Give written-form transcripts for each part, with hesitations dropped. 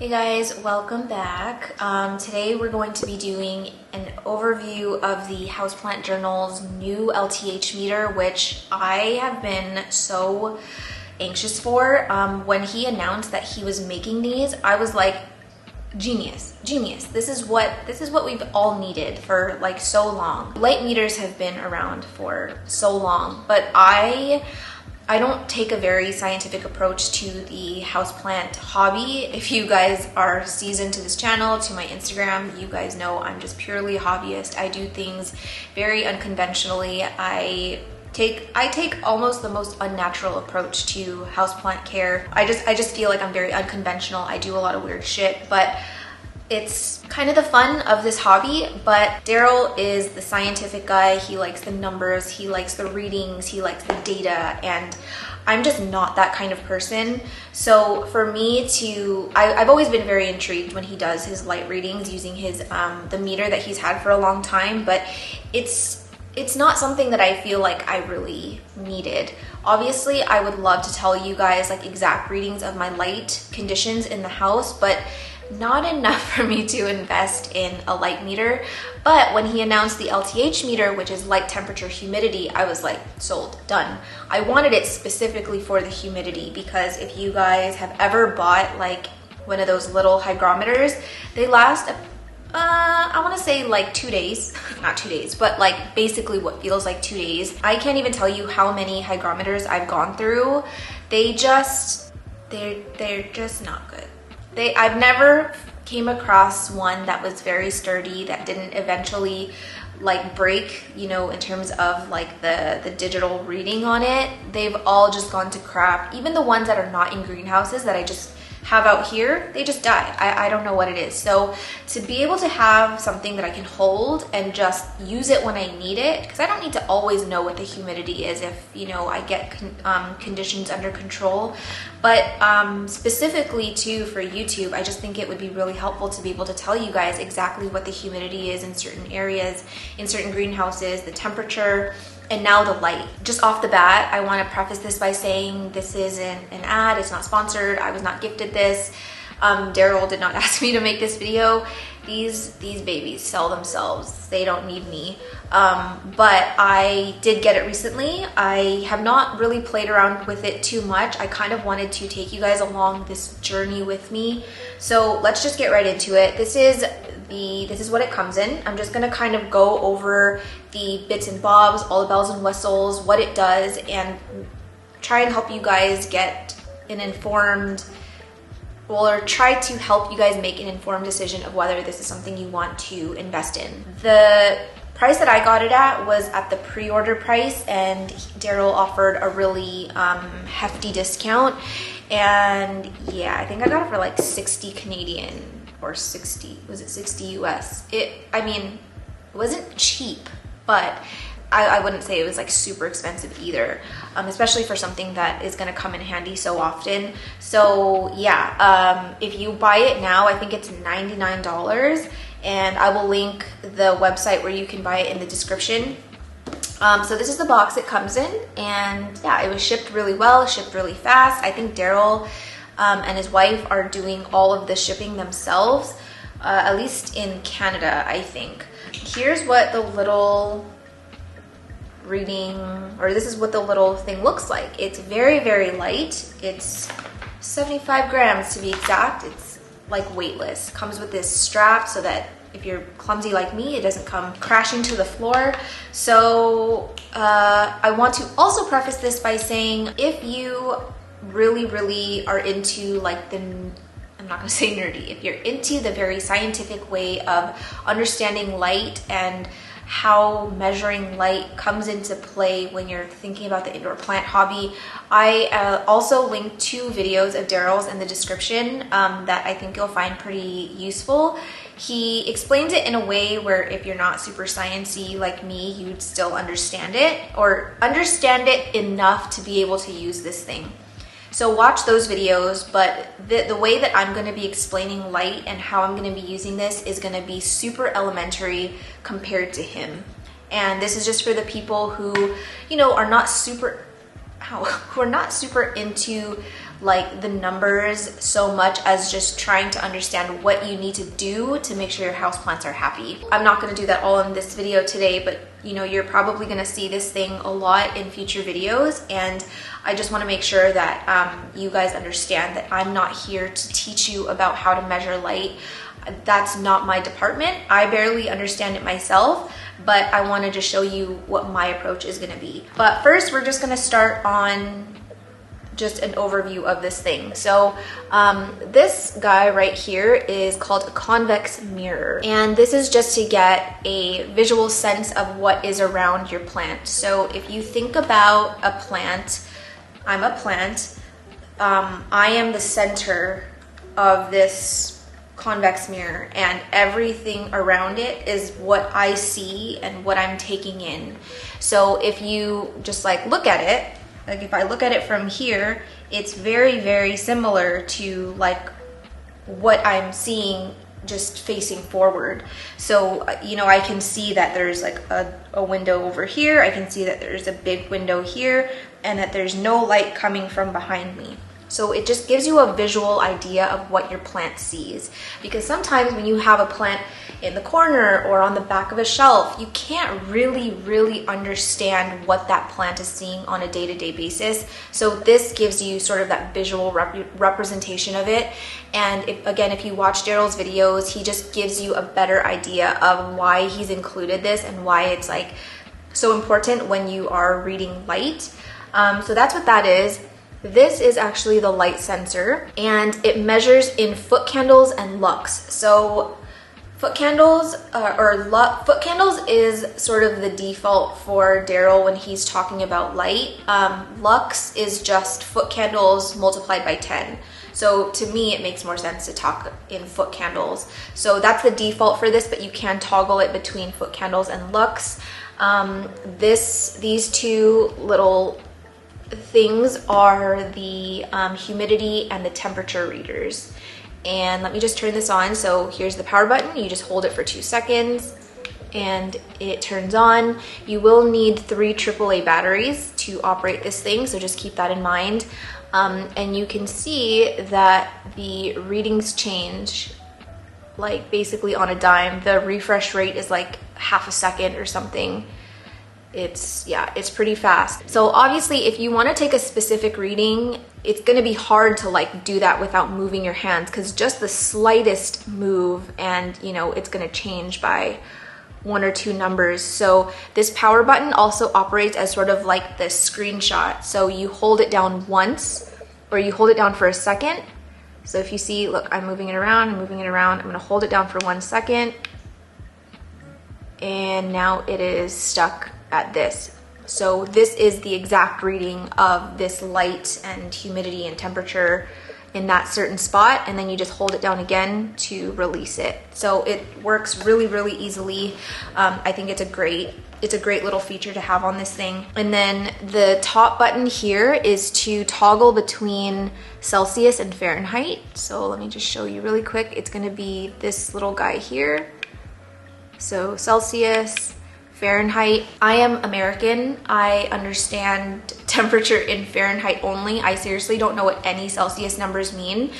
Hey guys, welcome back. Today we're going to be doing an overview of the Houseplant Journal's new LTH meter, which I have been so anxious for. When he announced that he was making these, I was like, genius. This is what we've all needed for like so long. Light meters have been around for so long, but I don't take a very scientific approach to the houseplant hobby. If you guys are seasoned to this channel, to my Instagram, you guys know I'm just purely a hobbyist. I do things very unconventionally. I take almost the most unnatural approach to houseplant care. I just feel like I'm very unconventional. I do a lot of weird shit, but it's kind of the fun of this hobby. But Darryl is the scientific guy. He likes the numbers, he likes the readings, he likes the data, and I'm just not that kind of person. So for me I've always been very intrigued when he does his light readings using his the meter that he's had for a long time, but it's not something that I feel like I really needed. Obviously, I would love to tell you guys like exact readings of my light conditions in the house, but not enough for me to invest in a light meter. But when he announced the LTH meter, which is light temperature humidity, I was like, sold, done. I wanted it specifically for the humidity because if you guys have ever bought like one of those little hygrometers, they last I want to say like 2 days, not 2 days, but like basically what feels like 2 days. I can't even tell you how many hygrometers I've gone through. They're just not good. I've never came across one that was very sturdy, that didn't eventually like break, you know, in terms of like the digital reading on it. They've all just gone to crap. Even the ones that are not in greenhouses that I just have out here, they just die. I don't know what it is. So to be able to have something that I can hold and just use it when I need it, because I don't need to always know what the humidity is if, you know, I get conditions under control. But specifically too for YouTube, I just think it would be really helpful to be able to tell you guys exactly what the humidity is in certain areas, in certain greenhouses, the temperature, and now the light. Just off the bat, I want to preface this by saying this isn't an ad, it's not sponsored, I was not gifted this. Darryl did not ask me to make this video. These babies sell themselves, they don't need me. But I did get it recently. I have not really played around with it too much. I kind of wanted to take you guys along this journey with me. So let's just get right into it. This is what it comes in. I'm just gonna kind of go over the bits and bobs, all the bells and whistles, what it does, and try and help you guys get an informed, or try to help you guys make an informed decision of whether this is something you want to invest in. The price that I got it at was at the pre-order price, and Darryl offered a really hefty discount. And yeah, I think I got it for like 60 Canadian or 60, was it 60 US? I mean, it wasn't cheap, but I wouldn't say it was like super expensive either, especially for something that is gonna come in handy so often. So yeah, if you buy it now, I think it's $99, and I will link the website where you can buy it in the description. So this is the box it comes in, and yeah, it was shipped really well, shipped really fast. I think Darryl and his wife are doing all of the shipping themselves, at least in Canada, I think. Here's what the little reading, or this is what the little thing looks like. It's very, very light. It's 75 grams to be exact. It's like weightless. Comes with this strap so that if you're clumsy like me, it doesn't come crashing to the floor. So I want to also preface this by saying, if you really are into like I'm not gonna say nerdy, if you're into the very scientific way of understanding light and how measuring light comes into play when you're thinking about the indoor plant hobby, I also linked 2 videos of Darryl's in the description that I think you'll find pretty useful. He explains it in a way where if you're not super sciencey like me, you'd still understand it, or understand it enough to be able to use this thing. So watch those videos, but the way that I'm gonna be explaining light and how I'm gonna be using this is gonna be super elementary compared to him. And this is just for the people who, you know, are not super into like the numbers so much as just trying to understand what you need to do to make sure your houseplants are happy. I'm not going to do that all in this video today, but you know, you're probably going to see this thing a lot in future videos, and I just want to make sure that you guys understand that I'm not here to teach you about how to measure light. That's not my department. I barely understand it myself, but I want to just show you what my approach is going to be. But first, we're just going to start on just an overview of this thing. So this guy right here is called a convex mirror, and this is just to get a visual sense of what is around your plant. So if you think about a plant, I'm a plant, I am the center of this convex mirror, and everything around it is what I see and what I'm taking in. So if you just like look at it, like if I look at it from here, it's very, very similar to like what I'm seeing just facing forward. So, you know, I can see that there's like a window over here. I can see that there's a big window here, and that there's no light coming from behind me. So it just gives you a visual idea of what your plant sees. Because sometimes when you have a plant in the corner or on the back of a shelf, you can't really understand what that plant is seeing on a day-to-day basis. So this gives you sort of that visual representation of it. And if you watch Darryl's videos, he just gives you a better idea of why he's included this and why it's like so important when you are reading light. So that's what that is. This is actually the light sensor, and it measures in foot candles and lux. So foot candles foot candles is sort of the default for Darryl when he's talking about light. Lux is just foot candles multiplied by 10. So to me, it makes more sense to talk in foot candles. So that's the default for this, but you can toggle it between foot candles and lux. These two little things are the humidity and the temperature readers. And let me just turn this on. So here's the power button. You just hold it for 2 seconds and it turns on. You will need 3 AAA batteries to operate this thing, so just keep that in mind. And you can see that the readings change like basically on a dime. The refresh rate is like half a second or something. It's pretty fast. So obviously if you want to take a specific reading, it's going to be hard to like do that without moving your hands, because just the slightest move and you know it's going to change by 1 or 2 numbers. So this power button also operates as sort of like the screenshot. So you hold it down once, or you hold it down for a second. So if you see, look, I'm moving it around, I'm going to hold it down for 1 second, and now it is stuck at this. So this is the exact reading of this light and humidity and temperature in that certain spot, and then you just hold it down again to release it. So it works really easily. I think it's a great little feature to have on this thing. And then the top button here is to toggle between Celsius and Fahrenheit. So let me just show you really quick. It's going to be this little guy here. So Celsius, Fahrenheit. I am American. I understand temperature in Fahrenheit only. I seriously don't know what any Celsius numbers mean.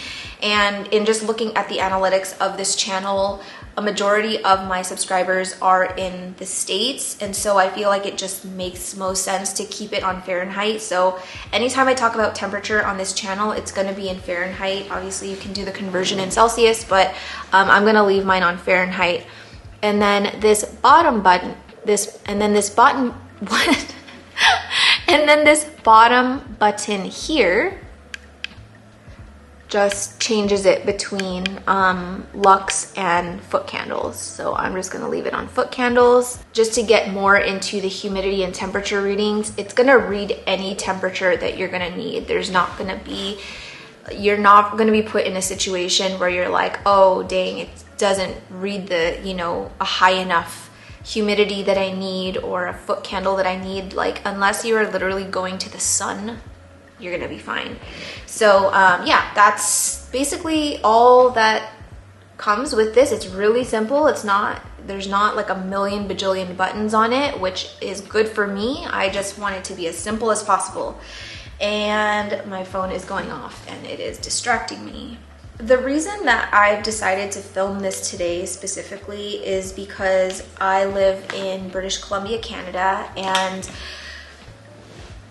And in just looking at the analytics of this channel, a majority of my subscribers are in the States, and so I feel like it just makes most sense to keep it on Fahrenheit. So anytime I talk about temperature on this channel, it's going to be in Fahrenheit. Obviously you can do the conversion in Celsius, but I'm going to leave mine on Fahrenheit. And then this bottom button, and then this bottom button here just changes it between lux and foot candles. So I'm just going to leave it on foot candles just to get more into the humidity and temperature readings. It's going to read any temperature that you're going to need. You're not going to be put in a situation where you're like, oh dang, it doesn't read the, you know, a high enough humidity that I need or a foot candle that I need. Like, unless you are literally going to the sun, you're gonna be fine. So yeah, that's basically all that comes with this. It's really simple. There's not like a million bajillion buttons on it, which is good for me. I just want it to be as simple as possible. and my phone is going off and it is distracting me. The reason that I've decided to film this today specifically is because I live in British Columbia, Canada, and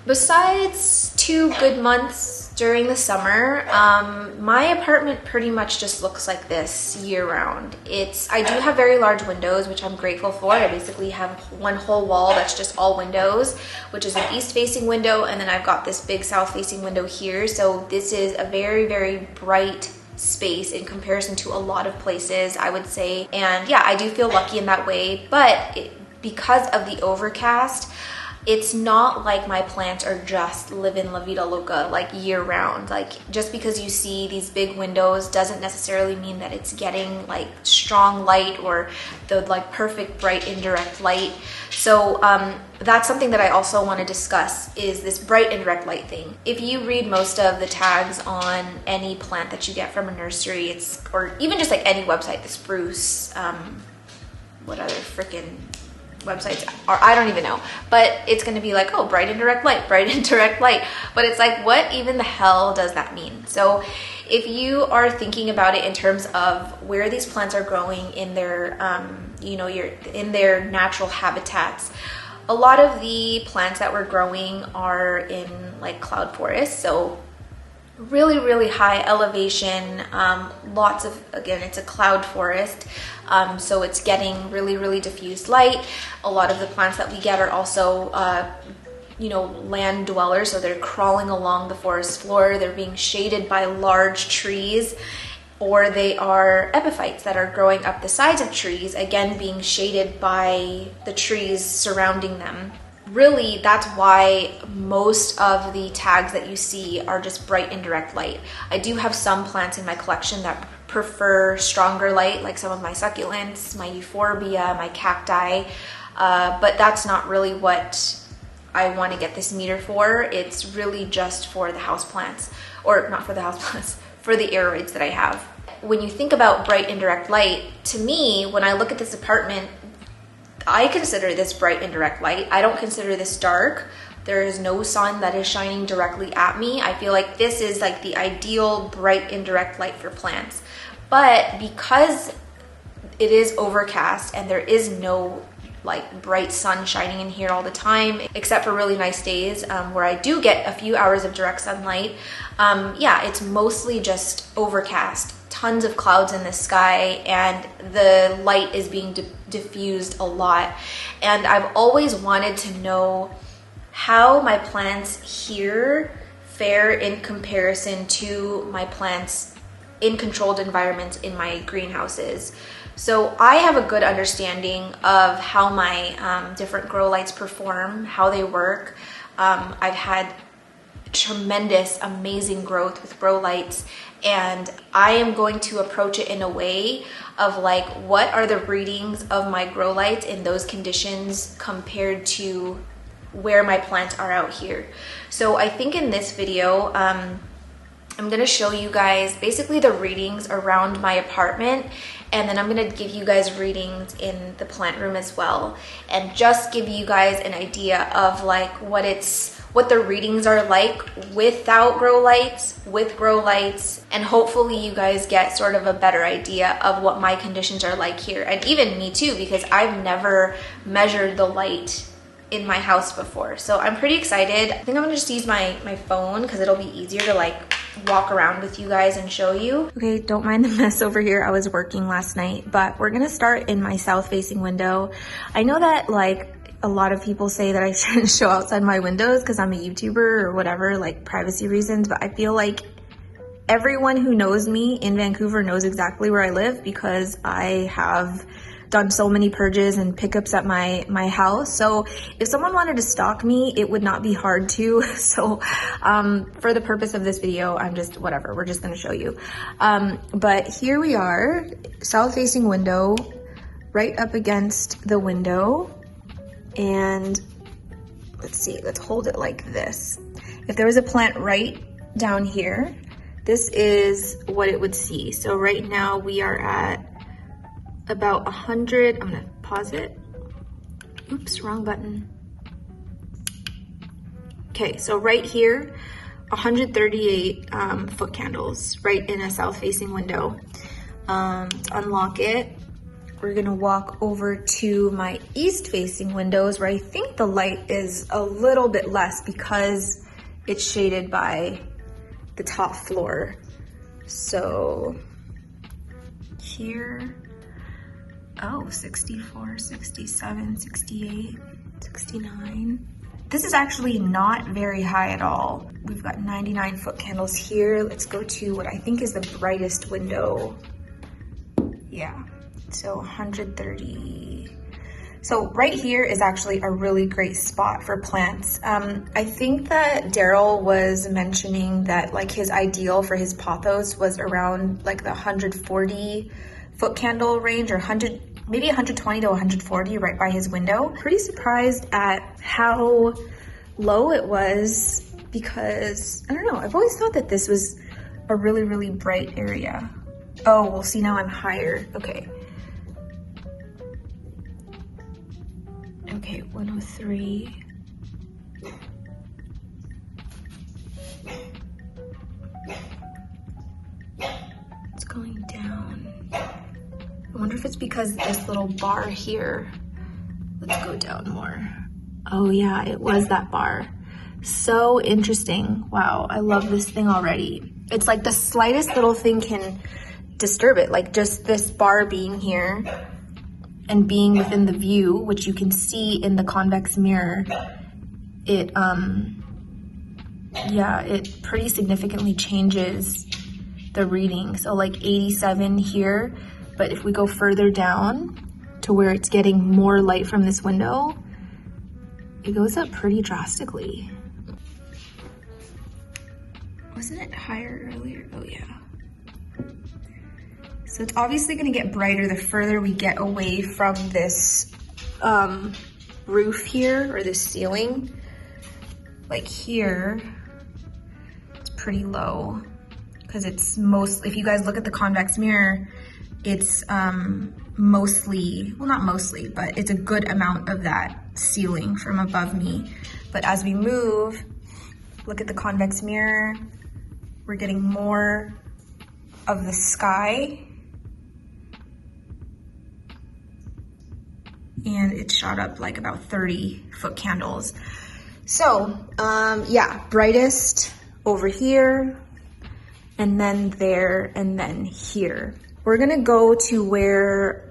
besides 2 good months during the summer, my apartment pretty much just looks like this year round. I do have very large windows, which I'm grateful for. I basically have one whole wall that's just all windows, which is an east facing window, and then I've got this big south facing window here. So this is a very, very bright space in comparison to a lot of places, I would say. And yeah, I do feel lucky in that way, but because of the overcast, it's not like my plants are just living la vida loca like year round. Like, just because you see these big windows doesn't necessarily mean that it's getting like strong light or the like perfect bright indirect light. So that's something that I also want to discuss, is this bright indirect light thing. If you read most of the tags on any plant that you get from a nursery, or even just like any website, the spruce, what other freaking websites are, I don't even know, but it's going to be like, oh, bright indirect light, bright indirect light. But it's like, what even the hell does that mean? So if you are thinking about it in terms of where these plants are growing in their, in their natural habitats, a lot of the plants that we're growing are in like cloud forests. So really, really high elevation, lots of, again, it's a cloud forest, so it's getting really, really diffused light. A lot of the plants that we get are also, land dwellers, so they're crawling along the forest floor, they're being shaded by large trees, or they are epiphytes that are growing up the sides of trees, again, being shaded by the trees surrounding them. Really, that's why most of the tags that you see are just bright indirect light. I do have some plants in my collection that prefer stronger light, like some of my succulents, my euphorbia, my cacti, but that's not really what I want to get this meter for. It's really just for the houseplants, or not for the houseplants, for the aeroids that I have. When you think about bright indirect light, to me, when I look at this apartment, I consider this bright indirect light. I don't consider this dark. There is no sun that is shining directly at me. I feel like this is like the ideal bright indirect light for plants. But because it is overcast and there is no like bright sun shining in here all the time, except for really nice days where I do get a few hours of direct sunlight, it's mostly just overcast. Tons of clouds in the sky, and the light is being diffused a lot. And I've always wanted to know how my plants here fare in comparison to my plants in controlled environments in my greenhouses. So I have a good understanding of how my different grow lights perform, how they work. I've had tremendous, amazing growth with grow lights, and I am going to approach it in a way of like, what are the readings of my grow lights in those conditions compared to where my plants are out here. So I think in this video, I'm going to show you guys basically the readings around my apartment, and then I'm going to give you guys readings in the plant room as well, and just give you guys an idea of like what the readings are like without grow lights, with grow lights, and hopefully you guys get sort of a better idea of what my conditions are like here. And even me too, because I've never measured the light in my house before. So I'm pretty excited. I think I'm gonna just use my phone because it'll be easier to like walk around with you guys and show you. Okay, don't mind the mess over here. I was working last night, but we're gonna start in my south facing window. I know that like a lot of people say that I shouldn't show outside my windows because I'm a YouTuber or whatever, like privacy reasons, but I feel like everyone who knows me in Vancouver knows exactly where I live because I have done so many purges and pickups at my house. So if someone wanted to stalk me, it would not be hard to. So for the purpose of this video, I'm just, whatever, we're just gonna show you. But here we are, south facing window, right up against the window. And let's see, let's hold it like this. If there was a plant right down here, this is what it would see. So right now we are at about 100, I'm gonna pause it. Oops, wrong button. Okay, so right here, 138 foot candles right in a south facing window. Let's unlock it. We're gonna walk over to my east facing windows where I think the light is a little bit less because it's shaded by the top floor. So here, oh, 64, 67, 68, 69. This is actually not very high at all. We've got 99 foot candles here. Let's go to what I think is the brightest window. Yeah, so 130. So right here is actually a really great spot for plants. I think that Darryl was mentioning that like his ideal for his pothos was around like the 140 foot candle range, or 100, maybe 120 to 140 right by his window. Pretty surprised at how low it was because, I don't know, I've always thought that this was a really, really bright area. Oh, well, see, now I'm higher. Okay. Okay, 103. It's going down. I wonder if it's because this little bar here. Let's go down more. Oh yeah, it was that bar. So interesting. Wow, I love this thing already. It's like the slightest little thing can disturb it, like just this bar being here and being within the view, which you can see in the convex mirror. It, yeah, it pretty significantly changes the reading. So like 87 here, but if we go further down to where it's getting more light from this window, it goes up pretty drastically. Wasn't it higher earlier? Oh yeah. So it's obviously gonna get brighter the further we get away from this roof here, or this ceiling. Like here, it's pretty low because it's if you guys look at the convex mirror, it's mostly, well, not mostly, but it's a good amount of that ceiling from above me. But as we move, look at the convex mirror, we're getting more of the sky. And it shot up like about 30 foot candles. So, yeah, brightest over here, and then there, and then here. We're gonna go to where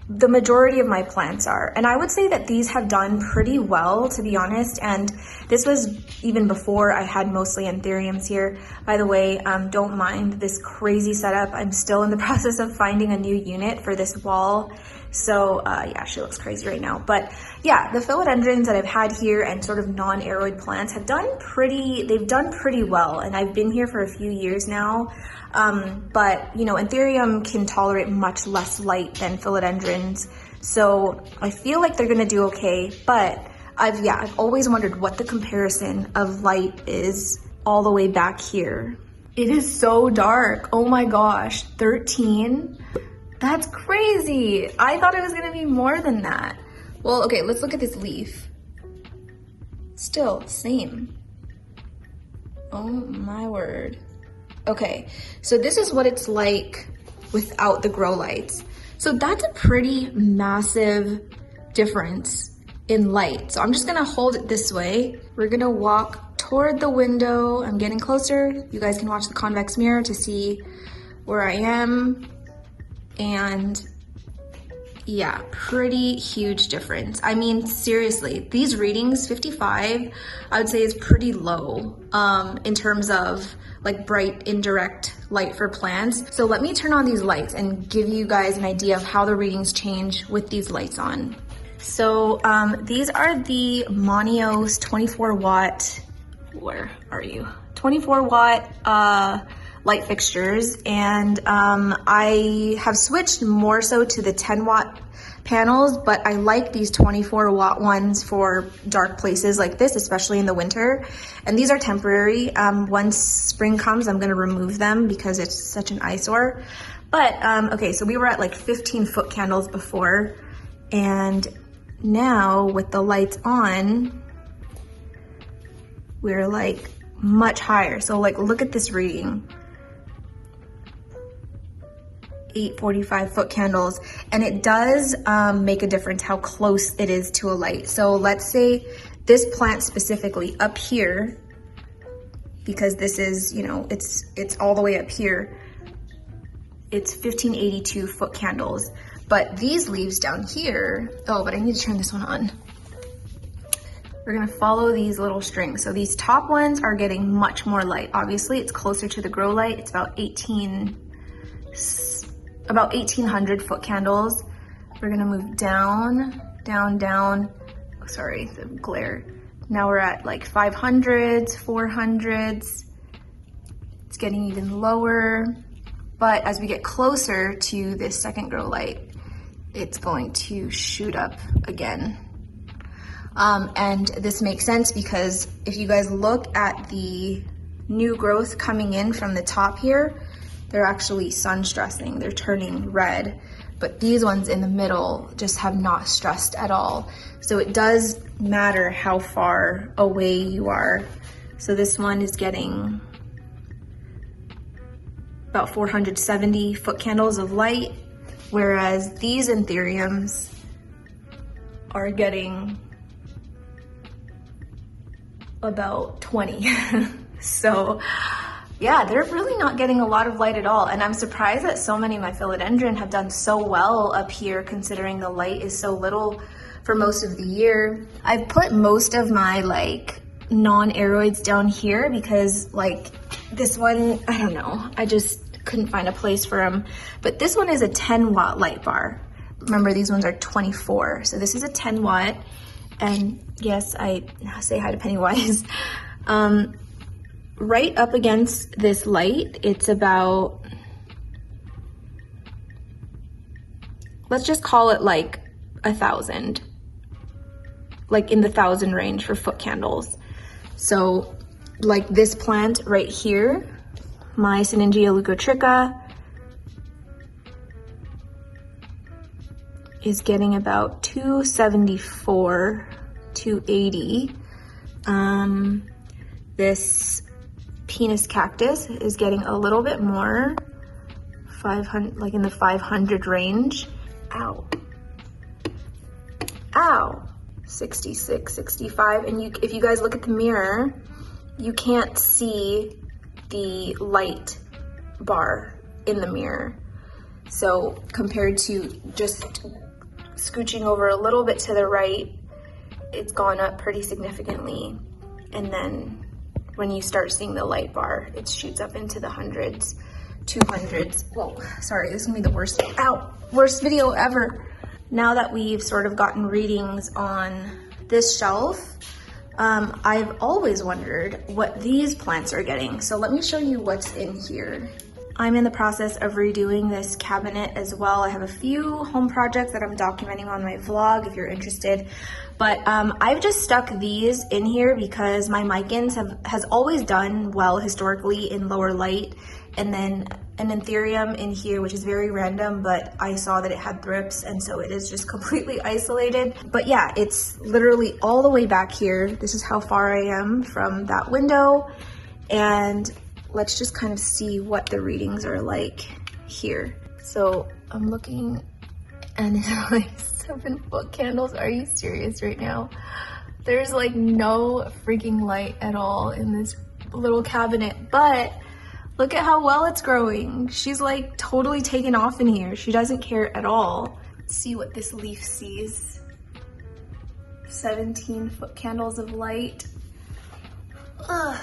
the majority of my plants are. And I would say that these have done pretty well, to be honest. And this was even before I had mostly anthuriums here. By the way, don't mind this crazy setup. I'm still in the process of finding a new unit for this wall. So yeah, she looks crazy right now. But yeah, the philodendrons that I've had here and sort of non-aeroid plants have they've done pretty well. And I've been here for a few years now. But you know, anthurium can tolerate much less light than philodendrons. So I feel like they're gonna do okay, but I've always wondered what the comparison of light is all the way back here. It is so dark, oh my gosh, 13? That's crazy. I thought it was gonna be more than that. Well, okay, let's look at this leaf. Still, same. Oh my word. Okay, so this is what it's like without the grow lights. So that's a pretty massive difference in light. So I'm just gonna hold it this way. We're gonna walk toward the window. I'm getting closer. You guys can watch the convex mirror to see where I am. And yeah, pretty huge difference. I mean, seriously, these readings, 55, I would say is pretty low in terms of like bright indirect light for plants. So let me turn on these lights and give you guys an idea of how the readings change with these lights on. So these are the Monios 24 watt, where are you? 24 watt light fixtures, and I have switched more so to the 10 watt panels, but I like these 24 watt ones for dark places like this, especially in the winter. And these are temporary. Once spring comes, I'm gonna remove them because it's such an eyesore. But okay, so we were at like 15 foot candles before, and now with the lights on, we're like much higher. So like, look at this reading. 845 foot candles, and it does make a difference how close it is to a light. So let's say this plant specifically up here, because this is, you know, it's all the way up here, it's 1582 foot candles. But these leaves down here, oh, but I need to turn this one on. We're gonna follow these little strings. So these top ones are getting much more light. Obviously, it's closer to the grow light. It's about 1800 foot candles. We're gonna move down, down, down. Oh, sorry, the glare. Now we're at like 500s, 400s. It's getting even lower. But as we get closer to this second grow light, it's going to shoot up again. And this makes sense because if you guys look at the new growth coming in from the top here, they're actually sun stressing, they're turning red, but these ones in the middle just have not stressed at all. So it does matter how far away you are. So this one is getting about 470 foot candles of light, whereas these anthuriums are getting about 20. So yeah, they're really not getting a lot of light at all. And I'm surprised that so many of my philodendron have done so well up here, considering the light is so little for most of the year. I've put most of my like non-aeroids down here because like this one, I don't know, I just couldn't find a place for them. But this one is a 10 watt light bar. Remember, these ones are 24. So this is a 10 watt. And yes, I say hi to Pennywise. Right up against this light, it's about, let's just call it like 1,000, like in the 1,000 range for foot candles. So like this plant right here, my Syningia leucotricha, is getting about 274, 280. This penis cactus is getting a little bit more, 500, like in the 500 range. Ow. Ow. 66, 65. And if you guys look at the mirror, you can't see the light bar in the mirror. So compared to just scooching over a little bit to the right, it's gone up pretty significantly. And then when you start seeing the light bar, it shoots up into the hundreds, 200s. Whoa, sorry, this is gonna be the worst video ever. Now that we've sort of gotten readings on this shelf, I've always wondered what these plants are getting. So let me show you what's in here. I'm in the process of redoing this cabinet as well. I have a few home projects that I'm documenting on my vlog if you're interested. But I've just stuck these in here because my micans has always done well historically in lower light. And then an anthurium in here, which is very random, but I saw that it had thrips, and so it is just completely isolated. But yeah, it's literally all the way back here. This is how far I am from that window. And let's just kind of see what the readings are like here. So I'm looking and it's like 7 foot candles. Are you serious right now? There's like no freaking light at all in this little cabinet, but look at how well it's growing. She's like totally taken off in here. She doesn't care at all. Let's see what this leaf sees. 17 foot candles of light. Ugh.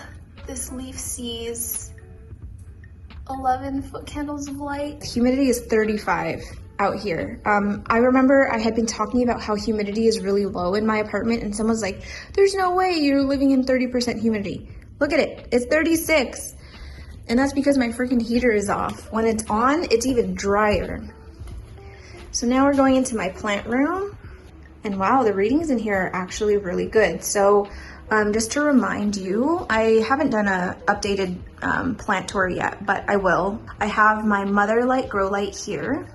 This leaf sees 11 foot candles of light. Humidity is 35 out here. I remember I had been talking about how humidity is really low in my apartment, and someone's like, there's no way you're living in 30% humidity. Look at it, it's 36. And that's because my freaking heater is off. When it's on, it's even drier. So now we're going into my plant room, and wow, the readings in here are actually really good. So just to remind you, I haven't done a updated plant tour yet, but I will. I have my mother light grow light here,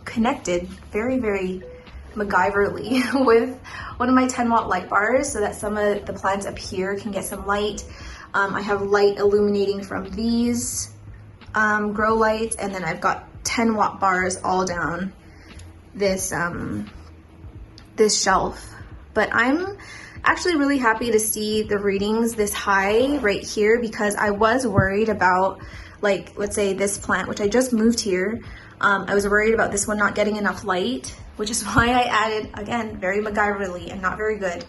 connected very, very MacGyverly with one of my 10-watt light bars so that some of the plants up here can get some light. I have light illuminating from these grow lights, and then I've got 10-watt bars all down this this shelf. But I'm actually really happy to see the readings this high right here, because I was worried about, like, let's say this plant, which I just moved here, I was worried about this one not getting enough light, which is why I added, again, very MacGyverly and not very good,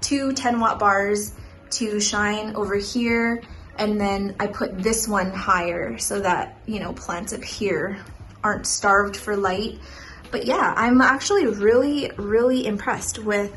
2 10-watt bars to shine over here, and then I put this one higher so that, you know, plants up here aren't starved for light. But yeah, I'm actually really impressed with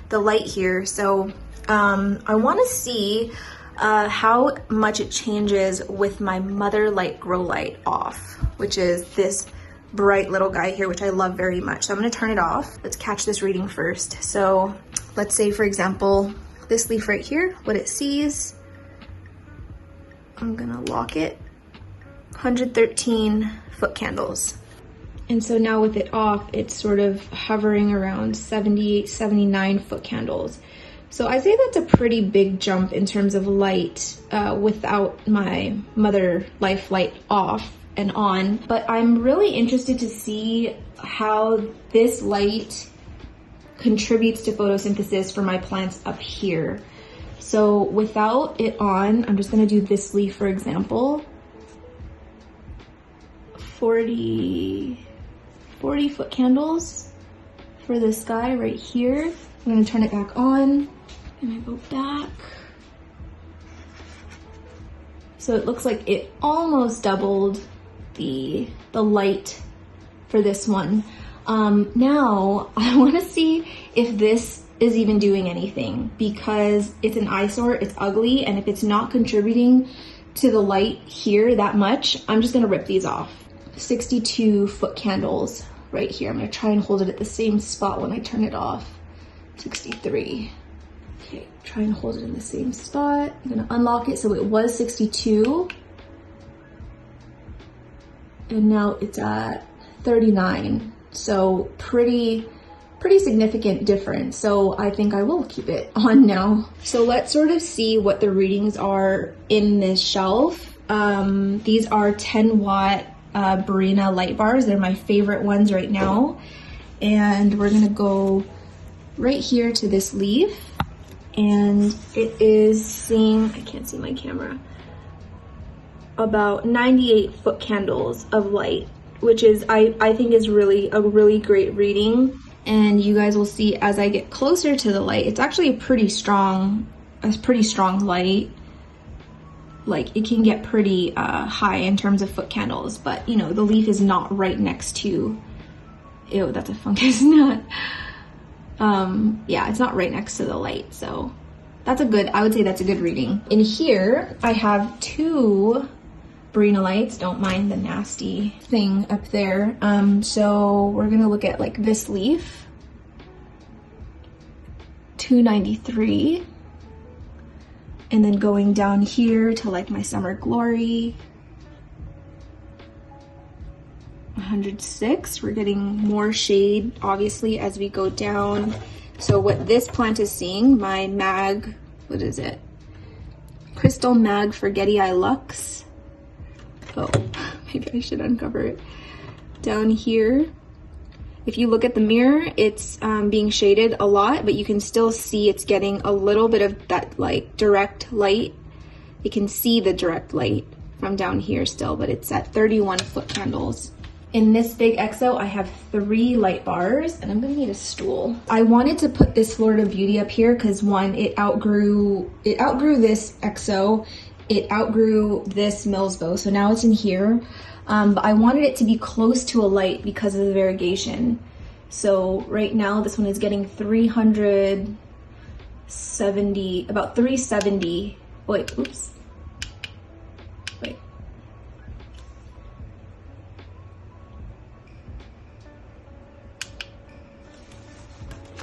the light here. So I want to see how much it changes with my mother light grow light off, which is this bright little guy here, which I love very much. So I'm going to turn it off. Let's catch this reading first. So let's say, for example, this leaf right here, what it sees, I'm going to lock it, 113 foot candles. And so now with it off, it's sort of hovering around 78, 79 foot candles. So I say that's a pretty big jump in terms of light without my mother life light off and on. But I'm really interested to see how this light contributes to photosynthesis for my plants up here. So without it on, I'm just gonna do this leaf, for example, 40 foot candles for this guy right here. I'm gonna turn it back on and I go back. So it looks like it almost doubled the light for this one. Now I wanna see if this is even doing anything, because it's an eyesore, it's ugly, and if it's not contributing to the light here that much, I'm just gonna rip these off. 62 foot candles right here. I'm gonna try and hold it at the same spot when I turn it off. 63. Okay, try and hold it in the same spot. I'm gonna unlock it. So it was 62. And now it's at 39. So pretty significant difference. So I think I will keep it on now. So let's sort of see what the readings are in this shelf. These are 10-watt Barina light bars. They're my favorite ones right now. And we're gonna go right here to this leaf, and it is seeing, I can't see my camera, about 98 foot candles of light, which is, I think is really a really great reading. And you guys will see as I get closer to the light, it's actually a pretty strong light. Like, it can get pretty high in terms of foot candles, but you know, the leaf is not right next to, ew, that's a fungus nut. Yeah, it's not right next to the light, so that's a good, I would say that's a good reading. In here, I have 2 Barina lights, don't mind the nasty thing up there. So we're gonna look at like this leaf, 293. And then going down here to like my Summer Glory, 106. We're getting more shade, obviously, as we go down. So what this plant is seeing, my mag, what is it? Crystal Mag Forgetti Lux. Oh, maybe I should uncover it. Down here, if you look at the mirror, it's being shaded a lot, but you can still see it's getting a little bit of that like direct light. You can see the direct light from down here still, but it's at 31 foot candles. In this big EXO, I have 3 light bars, and I'm gonna need a stool. I wanted to put this Florida Beauty up here because one, it outgrew this EXO, it outgrew this Mills Bow, so now it's in here. But I wanted it to be close to a light because of the variegation. So right now, this one is getting 370, about 370. Wait, oops. Wait.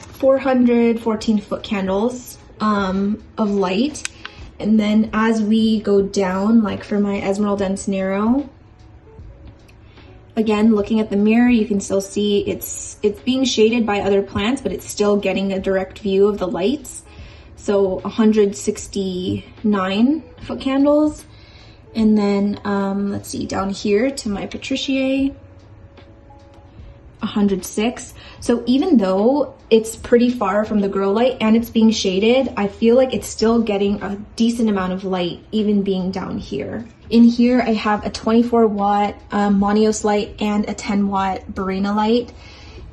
414 foot candles of light. And then as we go down, like for my Emerald Dense Narrow, Again, looking at the mirror, you can still see it's being shaded by other plants, but it's still getting a direct view of the lights. So 169 foot candles. And then, let's see, down here to my Patriciae, 106. So even though it's pretty far from the grow light and it's being shaded, I feel like it's still getting a decent amount of light, even being down here. In here, I have a 24 watt Moneos light and a 10 watt Barena light.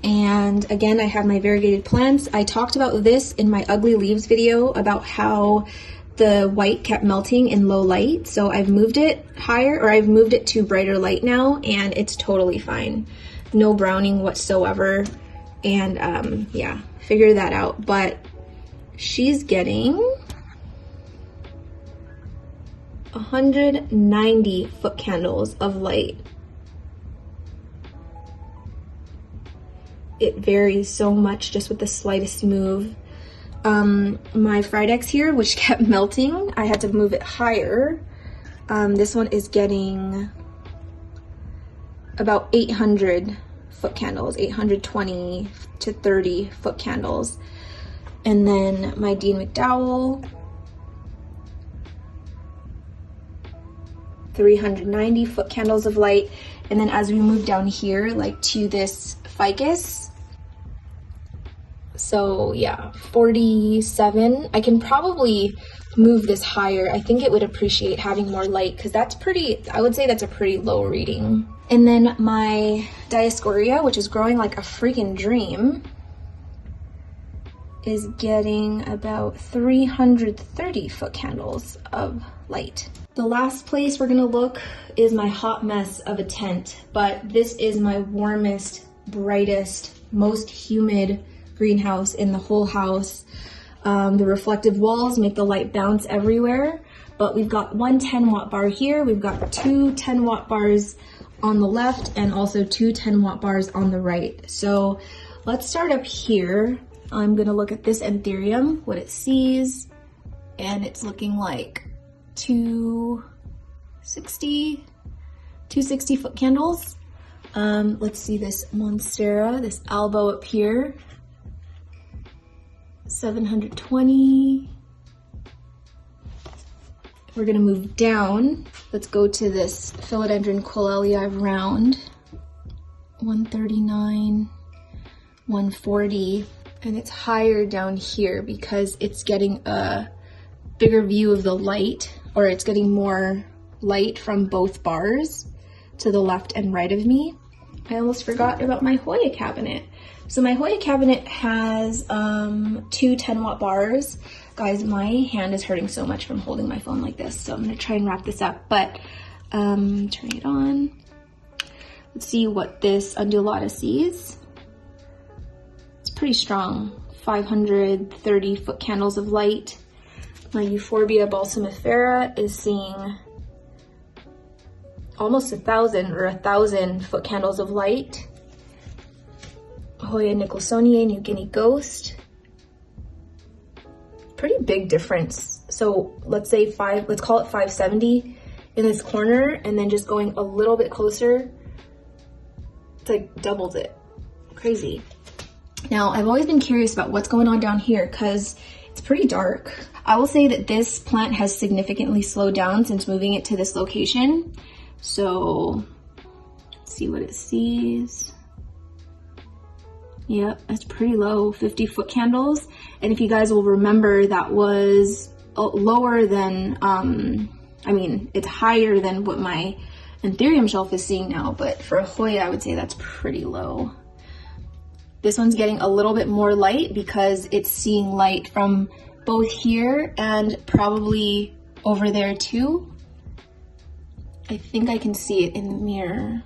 And again, I have my variegated plants. I talked about this in my ugly leaves video about how the white kept melting in low light. So I've moved it higher, or I've moved it to brighter light now, and it's totally fine. No browning whatsoever. And yeah, figure that out. But she's getting 190 foot candles of light. It varies so much just with the slightest move. My Fridex here, which kept melting, I had to move it higher. This one is getting about 800 foot candles, 820 to 30 foot candles. And then my Dean McDowell, 390 foot candles of light. And then as we move down here, like to this ficus, so yeah, 47. I can probably move this higher. I think it would appreciate having more light, because that's pretty, I would say that's a pretty low reading. And then my Dioscorea, which is growing like a freaking dream, is getting about 330 foot candles of light. The last place we're gonna look is my hot mess of a tent, but this is my warmest, brightest, most humid greenhouse in the whole house. The reflective walls make the light bounce everywhere, but we've got one 10 watt bar here, we've got two 10 watt bars on the left, and also two 10 watt bars on the right. So let's start up here. I'm gonna look at this anthurium, what it sees, and it's looking like 260 foot candles. Let's see this Monstera, this Albo up here, 720. We're gonna move down. Let's go to this Philodendron Colelia round, 139, 140, and it's higher down here because it's getting a bigger view of the light, or it's getting more light from both bars to the left and right of me. I almost forgot about my Hoya cabinet. So my Hoya cabinet has two 10 watt bars. Guys, my hand is hurting so much from holding my phone like this, so I'm gonna try and wrap this up, but turning it on. Let's see what this undulata sees. It's pretty strong, 530 foot candles of light. My Euphorbia balsamifera is seeing almost 1,000 foot candles of light. Hoya Nicholsoniae, New Guinea Ghost. Pretty big difference. So let's say let's call it 570 in this corner, and then just going a little bit closer, it's like doubles it. Crazy. Now, I've always been curious about what's going on down here because it's pretty dark. I will say that this plant has significantly slowed down since moving it to this location. So let's see what it sees. Yep, that's pretty low, 50 foot candles. And if you guys will remember, that was lower than, I mean, it's higher than what my Anthurium shelf is seeing now, but for a Hoya, I would say that's pretty low. This one's getting a little bit more light because it's seeing light from both here and probably over there too. I think I can see it in the mirror.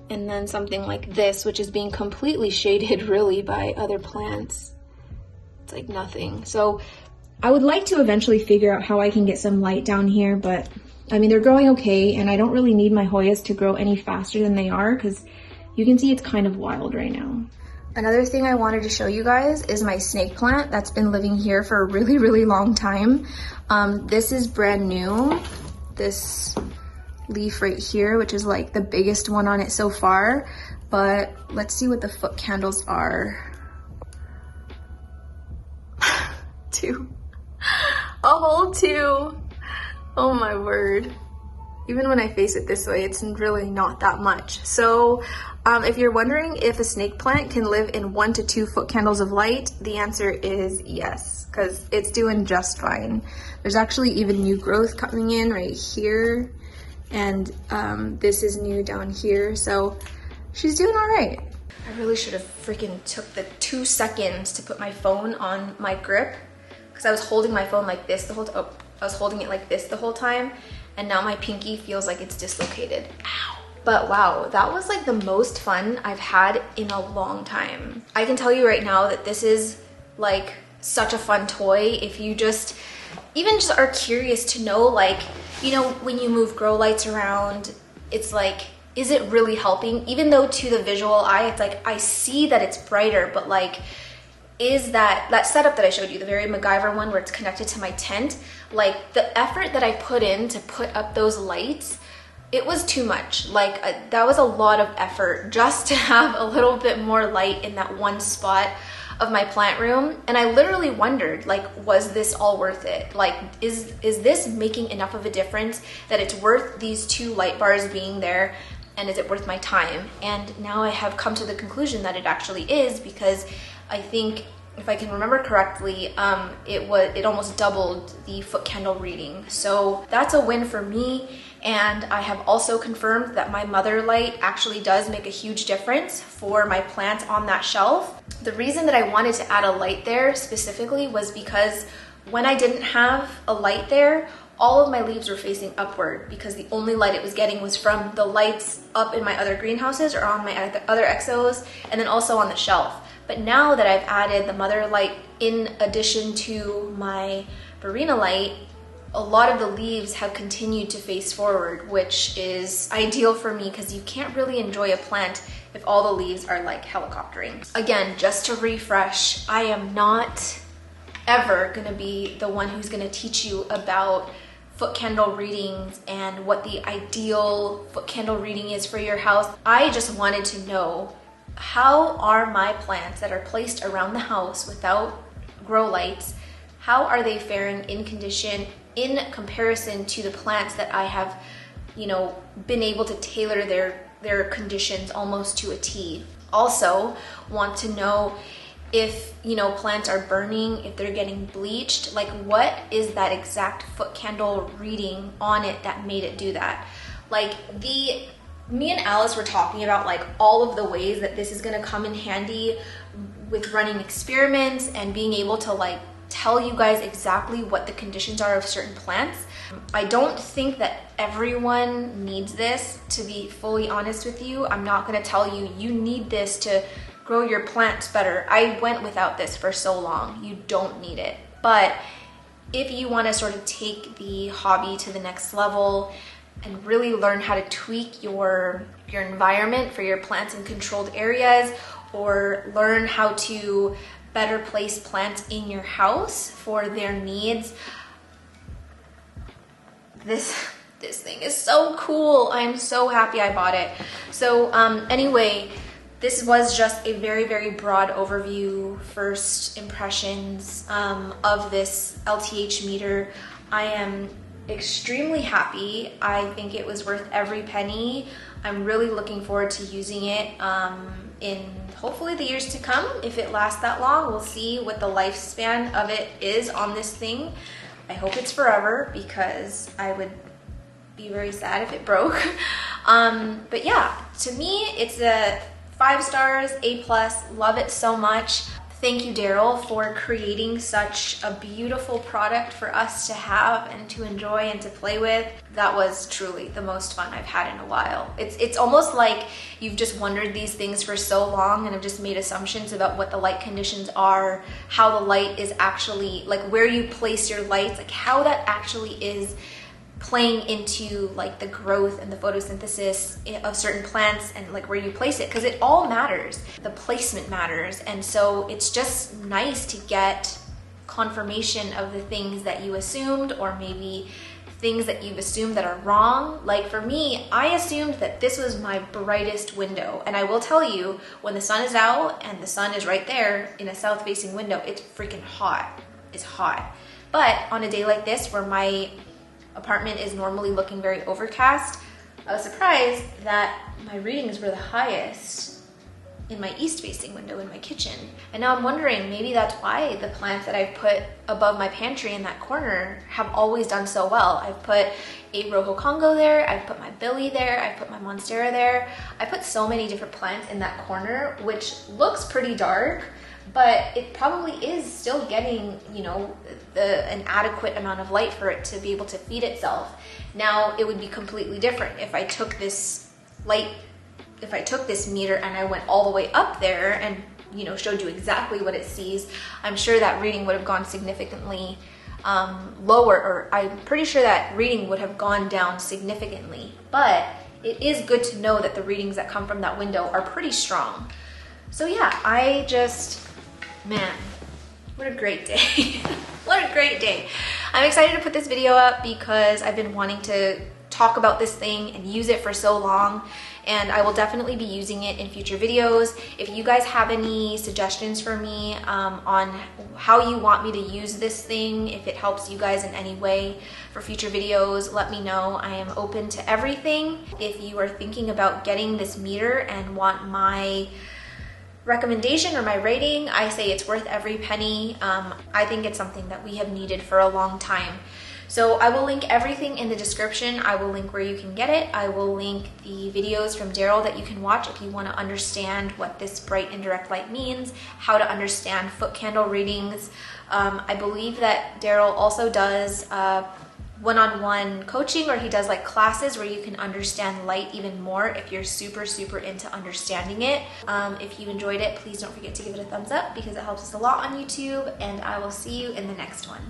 And then something like this, which is being completely shaded really by other plants. It's like nothing. So I would like to eventually figure out how I can get some light down here, but I mean, they're growing okay, and I don't really need my Hoyas to grow any faster than they are because you can see it's kind of wild right now. Another thing I wanted to show you guys is my snake plant that's been living here for a really, really long time. This is brand new. This leaf right here, which is like the biggest one on it so far. But let's see what the foot candles are. 2. A whole 2. Oh my word. Even when I face it this way, it's really not that much. So if you're wondering if a snake plant can live in 1 to 2 foot candles of light, the answer is yes, because it's doing just fine. There's actually even new growth coming in right here, and this is new down here, so she's doing all right. I really should have freaking took the 2 seconds to put my phone on my grip, because I was holding my phone like this the whole time. I was holding it like this the whole time, and now my pinky feels like it's dislocated. Ow. But wow, that was like the most fun I've had in a long time. I can tell you right now that this is like such a fun toy if you just are curious to know, like, you know, when you move grow lights around, it's like, is it really helping? Even though to the visual eye, it's like, I see that it's brighter, but like, is that setup that I showed you, the very MacGyver one where it's connected to my tent, like the effort that I put in to put up those lights, it was too much. Like that was a lot of effort just to have a little bit more light in that one spot of my plant room. And I literally wondered, like, was this all worth it? Like, is this making enough of a difference that it's worth these 2 light bars being there? And is it worth my time? And now I have come to the conclusion that it actually is, because I think, if I can remember correctly, it almost doubled the foot candle reading. So that's a win for me. And I have also confirmed that my mother light actually does make a huge difference for my plants on that shelf. The reason that I wanted to add a light there specifically was because when I didn't have a light there, all of my leaves were facing upward, because the only light it was getting was from the lights up in my other greenhouses or on my other exos, and then also on the shelf. But now that I've added the mother light in addition to my Barina light, a lot of the leaves have continued to face forward, which is ideal for me because you can't really enjoy a plant if all the leaves are like helicoptering. Again, just to refresh, I am not ever gonna be the one who's gonna teach you about foot candle readings and what the ideal foot candle reading is for your house. I just wanted to know, how are my plants that are placed around the house without grow lights, how are they faring in condition in comparison to the plants that I have, you know, been able to tailor their conditions almost to a T. Also want to know if, you know, plants are burning, if they're getting bleached, like what is that exact foot candle reading on it that made it do that? Like me and Alice were talking about like all of the ways that this is gonna come in handy with running experiments and being able to like tell you guys exactly what the conditions are of certain plants. I don't think that everyone needs this, to be fully honest with you. I'm not gonna tell you, you need this to grow your plants better. I went without this for so long. You don't need it. But if you wanna sort of take the hobby to the next level and really learn how to tweak your environment for your plants in controlled areas, or learn how to better place plants in your house for their needs. This thing is so cool. I'm so happy I bought it. So anyway, this was just a very, very broad overview, first impressions of this LTH meter. I am extremely happy. I think it was worth every penny. I'm really looking forward to using it in hopefully the years to come. If it lasts that long, we'll see what the lifespan of it is on this thing. I hope it's forever, because I would be very sad if it broke. But yeah, to me, it's a 5 stars, A+, love it so much. Thank you, Darryl, for creating such a beautiful product for us to have and to enjoy and to play with. That was truly the most fun I've had in a while. It's almost like you've just wondered these things for so long and have just made assumptions about what the light conditions are, how the light is actually, like where you place your lights, like how that actually is playing into like the growth and the photosynthesis of certain plants, and like where you place it, because it all matters. The placement matters. And so it's just nice to get confirmation of the things that you assumed, or maybe things that you've assumed that are wrong. Like for me, I assumed that this was my brightest window. And I will tell you, when the sun is out and the sun is right there in a south facing window, it's freaking hot. It's hot. But on a day like this where my apartment is normally looking very overcast, I was surprised that my readings were the highest in my east facing window in my kitchen. And now I'm wondering, maybe that's why the plants that I've put above my pantry in that corner have always done so well. I've put a Rojo Congo there, I've put my Billy there, I've put my Monstera there. I put so many different plants in that corner, which looks pretty dark, but it probably is still getting, you know, an adequate amount of light for it to be able to feed itself. Now, it would be completely different if I took this meter and I went all the way up there and, you know, showed you exactly what it sees. I'm sure that reading would have gone significantly lower, or I'm pretty sure that reading would have gone down significantly. But it is good to know that the readings that come from that window are pretty strong. So yeah, man, what a great day. What a great day. I'm excited to put this video up because I've been wanting to talk about this thing and use it for so long, and I will definitely be using it in future videos. If you guys have any suggestions for me on how you want me to use this thing, if it helps you guys in any way for future videos, let me know. I am open to everything. If you are thinking about getting this meter and want my recommendation or my rating, I say it's worth every penny. I think it's something that we have needed for a long time. So I will link everything in the description. I will link where you can get it. I will link the videos from Darryl that you can watch if you want to understand what this bright indirect light means, how to understand foot candle readings. I believe that Darryl also does one-on-one coaching, or he does like classes where you can understand light even more if you're super into understanding it. If you enjoyed it, please don't forget to give it a thumbs up because it helps us a lot on YouTube, and I will see you in the next one.